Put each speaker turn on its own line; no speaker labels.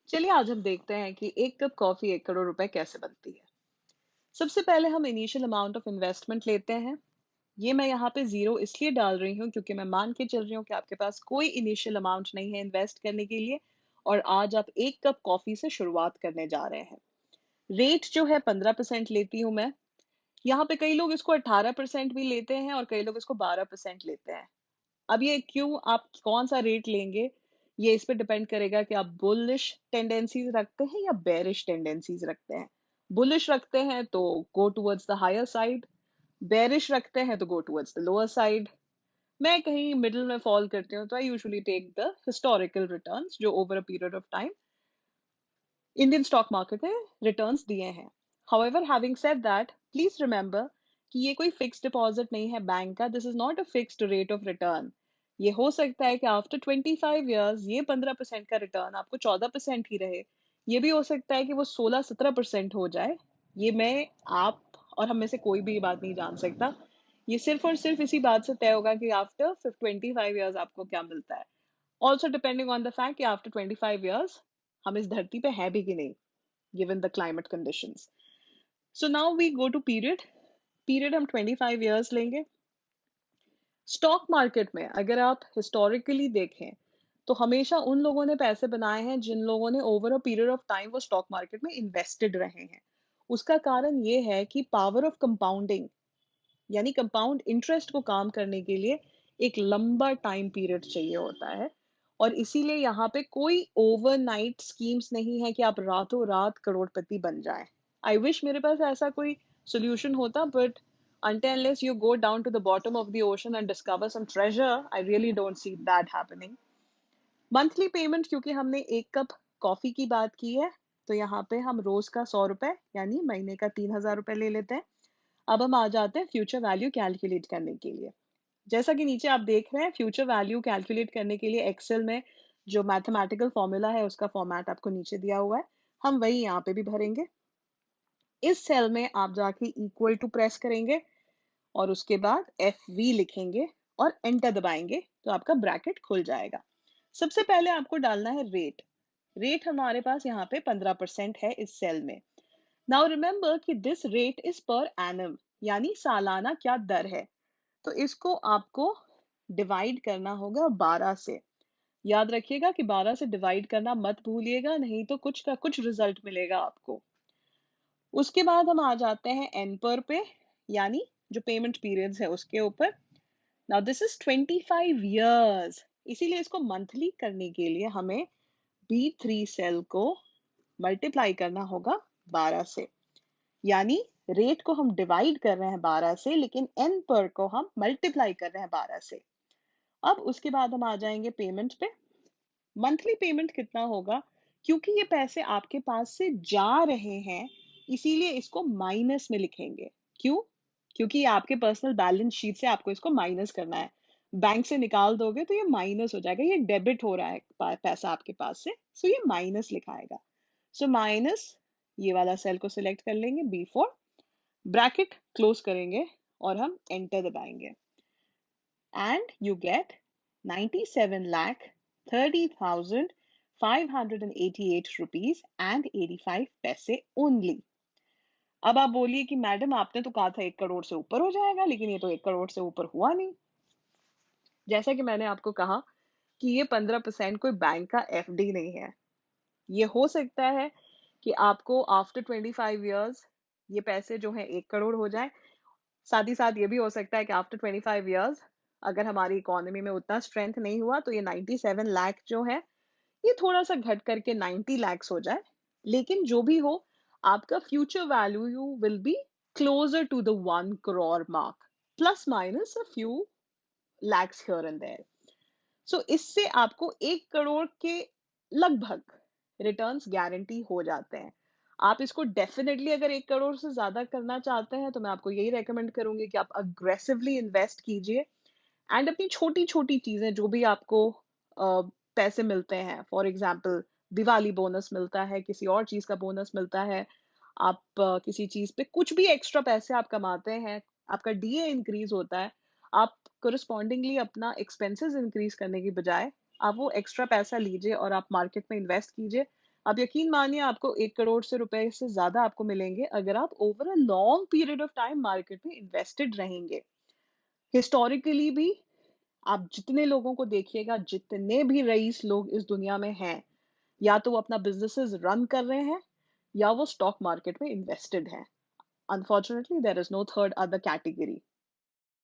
चलिए आज हम देखते हैं कि एक कप कॉफी 1 करोड़ रुपए कैसे बनती है। सबसे पहले हम इनिशियल अमाउंट ऑफ इन्वेस्टमेंट लेते हैं। ये मैं यहाँ पे जीरो इसलिए डाल रही हूँ क्योंकि मैं मान के चल रही हूँ कि आपके पास कोई इनिशियल अमाउंट नहीं है इन्वेस्ट करने के लिए और आज आप एक कप कॉफी से शुरुआत करने जा रहे हैं। रेट जो है 15% लेती हूँ मैं। यहाँ पे कई लोग इसको 18% भी लेते हैं और कई लोग इसको 12% लेते हैं। अब ये क्यों आप कौन-सा रेट लेंगे, ये इस पे डिपेंड करेगा कि आप बुलिश टेंडेंसीज़ रखते हैं या बेयरिश टेंडेंसीज़ रखते हैं। बुलिश रखते हैं तो go towards the higher side, bearish रखते हैं तो go towards the lower side. मैं कहीं मिडल में फॉल करती हूँ, तो I usually take the historical returns जो over a period of time Indian stock market ने रिटर्न्स दिए हैं। However having said that, please remember कि ये कोई फिक्स्ड डिपॉजिट नहीं है बैंक का। This is not a fixed rate of return. ये हो सकता है कि आफ्टर 25 ईयर्स ये 15% का रिटर्न आपको 14% ही रहे। ये भी हो सकता है कि वो 16-17% हो जाए। ये मैं, आप और हम में से कोई भी ये बात नहीं जान सकता। ये सिर्फ और सिर्फ इसी बात से तय होगा कि आफ्टर 25 ईयर्स आपको क्या मिलता है। Also depending on the fact कि आफ्टर 25 ईयर्स हम इस धरती पे हैं भी कि नहीं, given the climate conditions. So now we go to period. Period हम 25 ईयर्स लेंगे। स्टॉक मार्केट में अगर आप हिस्टोरिकली देखें तो हमेशा उन लोगों ने पैसे बनाए हैं जिन लोगों ने over a period of time वो स्टॉक मार्केट में इन्वेस्टेड रहे हैं। उसका कारण ये है कि पावर ऑफ कंपाउंडिंग यानी कंपाउंड इंटरेस्ट को काम करने के लिए एक लंबा टाइम पीरियड चाहिए होता है। और इसीलिए यहाँ पे कोई ओवरनाइट स्कीम्स नहीं है कि आप रातों रात करोड़पति बन जाएं। आई विश मेरे पास ऐसा कोई सोल्यूशन होता, but until unless you go down to the bottom of the ocean and discover some treasure, I really don't see that happening. Monthly payment, क्योंकि हमने एक कप कॉफी की बात की है, तो यहाँ पे हम रोज का 100 रुपए यानी महीने का 3,000 रुपए ले लेते हैं। अब हम आ जाते हैं फ्यूचर वैल्यू कैलकुलेट करने के लिए। जैसा कि नीचे आप देख रहे हैं, फ्यूचर वैल्यू कैलकुलेट करने के लिए एक्सेल में जो मैथमेटिकल फॉर्मूला है उसका फॉर्मेट आपको नीचे दिया हुआ है। हम वही यहाँ पे भी भरेंगे। इस सेल में आप जाके इक्वल टू प्रेस करेंगे और उसके बाद एफ वी लिखेंगे और एंटर दबाएंगे तो आपका ब्रैकेट खुल जाएगा। सबसे पहले आपको डालना है रेट। रेट हमारे पास यहाँ पे 15% है इस सेल में। नाउ रिमेंबर कि this rate is per annum यानी सालाना क्या दर है। तो इसको आपको डिवाइड करना होगा 12 से। याद रखिएगा कि 12 से डिवाइड करना मत भूलिएगा, नहीं तो कुछ का कुछ रिजल्ट मिलेगा आपको। उसके बाद हम आ जाते हैं एन पर पे, यानी जो पेमेंट पीरियड्स है उसके ऊपर। नाउ दिस इज 25 ईयर्स, इसीलिए इसको मंथली करने के लिए हमें B3 सेल को मल्टीप्लाई करना होगा 12 से। यानी रेट को हम डिवाइड कर रहे हैं 12 से, लेकिन एन पर को हम मल्टीप्लाई कर रहे हैं 12 से। अब उसके बाद हम आ जाएंगे पेमेंट पे। मंथली पेमेंट कितना होगा, क्योंकि ये पैसे आपके पास से जा रहे हैं इसीलिए इसको माइनस में लिखेंगे। क्यों? क्योंकि ये आपके पर्सनल बैलेंस शीट से आपको इसको माइनस करना है। बैंक से निकाल दोगे तो ये माइनस हो जाएगा, ये डेबिट हो रहा है पैसा आपके पास से, सो ये माइनस लिखाएगा। सो माइनस, ये वाला सेल को सिलेक्ट कर लेंगे B4, ब्रैकेट क्लोज करेंगे और हम एंटर दबाएंगे and you get 97,30,588 rupees and 85 पैसे only. अब आप बोलिए कि मैडम आपने तो कहा था 1 करोड़ से ऊपर हो जाएगा, लेकिन ये तो 1 करोड़ से ऊपर हुआ नहीं। जैसा कि मैंने आपको कहा कि ये 15% कोई बैंक का एफडी नहीं है। ये हो सकता है कि आपको आफ्टर 25 ईयर्स ये पैसे जो है 1 करोड़ हो जाए। साथ ही साथ ये भी हो सकता है कि आफ्टर 25 ईयर्स अगर हमारी इकोनॉमी में उतना स्ट्रेंथ नहीं हुआ तो ये 97 लाख जो है ये थोड़ा सा घट करके 90 लैक्स हो जाए। लेकिन जो भी हो, आपका future value will be closer to the 1 crore mark, plus minus a few lakhs here and there. So इससे आपको 1 करोड़ के लगभग रिटर्न्स गारंटी हो जाते हैं। आप इसको डेफिनेटली अगर 1 करोड़ से ज्यादा करना चाहते हैं तो मैं आपको यही रेकमेंड करूंगी कि आप अग्रेसिवली इन्वेस्ट कीजिए एंड अपनी छोटी छोटी चीजें जो भी आपको पैसे मिलते हैं, फॉर एग्जाम्पल दिवाली बोनस मिलता है, किसी और चीज का बोनस मिलता है, आप किसी चीज पे कुछ भी एक्स्ट्रा पैसे आप कमाते हैं, आपका डीए इंक्रीज होता है, आप कोरिस्पॉन्डिंगली अपना एक्सपेंसेस इंक्रीज करने की बजाय आप वो एक्स्ट्रा पैसा लीजिए और आप मार्केट में इन्वेस्ट कीजिए। आप यकीन मानिए आपको 1 करोड़ से रुपए से ज़्यादा आपको मिलेंगे अगर आप over a long period of time market में इन्वेस्टेड रहेंगे। हिस्टोरिकली भी आप जितने लोगों को देखिएगा, जितने भी रईस लोग इस दुनिया में हैं, या तो वो अपना बिज़नेसेस रन कर रहे हैं या वो स्टॉक मार्केट में इन्वेस्टेड हैं। Unfortunately there is no third other category.